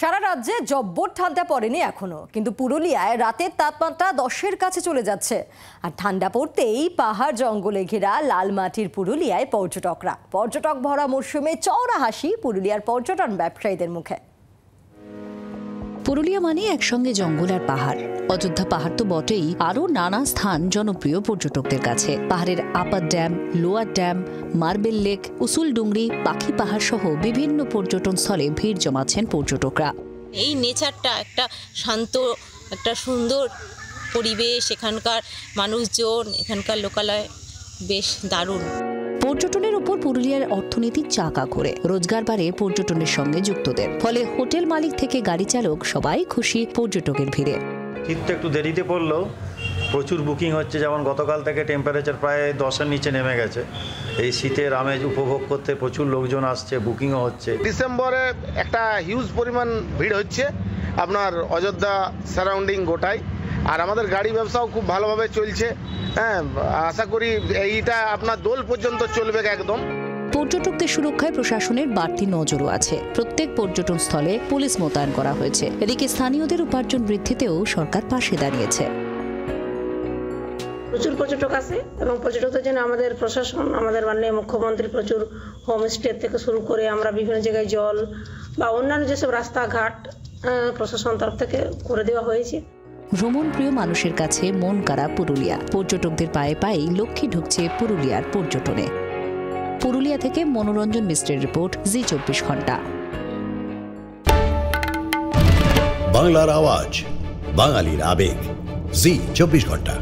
সারা রাজ্যে জব্বর ঠান্ডা পড়েনি এখনো, কিন্তু পুরুলিয়ায় রাতের তাপমাত্রা 10-এর কাছে চলে যাচ্ছে। আর ঠান্ডা পড়তেই পাহাড় জঙ্গলে ঘেরা লাল মাটির পুরুলিয়ায় পর্যটক ভরা মরশুমে চওড়া হাসি পুরুলিয়ার পর্যটন ব্যবসায়ীদের মুখে। পুরুলিয়া মানে একসঙ্গে জঙ্গল আর পাহাড়। অযোধ্যা পাহাড় তো বটেই, আরও নানা স্থান জনপ্রিয় পর্যটকদের কাছে। পাহাড়ের upper dam, lower dam, marble lake, Usul Dungri, পাখি পাহাড় সহ বিভিন্ন পর্যটন স্থলে ভিড় জমাচ্ছেন পর্যটকরা। এই নেচারটা একটা শান্ত, একটা সুন্দর পরিবেশ, এখানকার মানুষজন, এখানকার লোকালয় বেশ দারুণ। পর্যটনের উপর পুরুলিয়ার অর্থনীতির চাকা ঘোরে, রোজগার বাড়ে পর্যটনের সঙ্গে যুক্তদের। ফলে হোটেল মালিক থেকে গাড়ি চালক সবাই খুশি পর্যটকের ভিড়ে। শীতটা একটু দেরিতে পড়লেও প্রচুর বুকিং হচ্ছে। যেমন গতকাল থেকে টেম্পারেচার প্রায় 10-এর নিচে নেমে গেছে। এই শীতের আমেজ উপভোগ করতে প্রচুর লোকজন আসছে, বুকিংও হচ্ছে। ডিসেম্বরে একটা হিউজ পরিমাণ ভিড় হচ্ছে আপনার অযোধ্যা সারাউন্ডিং গোটায়। আর আমাদের গাড়ি ব্যবসাও খুব ভালোভাবে চলছে। হ্যাঁ, আশা করি এইটা আপনার দোল পর্যন্ত চলবে একদম। পর্যটকদের সুরক্ষায় প্রশাসনের বাড়তি নজরও আছে। প্রত্যেক পর্যটন স্থলে পুলিশ মোতায়েন করা হয়েছে। এদিকে স্থানীয়দের উপার্জন বৃদ্ধিতেও সরকার পাশে দাঁড়িয়েছে। প্রচুর পর্যটক আসে এবং পর্যটকদের জন্য আমাদের প্রশাসন, আমাদের মাননীয় মুখ্যমন্ত্রী প্রচুর হোমস্টে থেকে শুরু করে আমরা বিভিন্ন জায়গায় জল বা অন্যান্য যেসব রাস্তাঘাট প্রশাসন তরফ থেকে করে দেওয়া হয়েছে। ভ্রমণ প্রিয় মানুষের কাছে মন কাড়া পুরুলিয়া। পর্যটকদের পায়ে পায়েই লক্ষ্মী ঢুকছে পুরুলিয়ার পর্যটনে। পুরুলিয়া থেকে মনোরঞ্জন মিশ্রের রিপোর্ট, জি 24 ঘন্টা। বাংলার আওয়াজ, বাঙালির আবেগ, জি 24 ঘন্টা।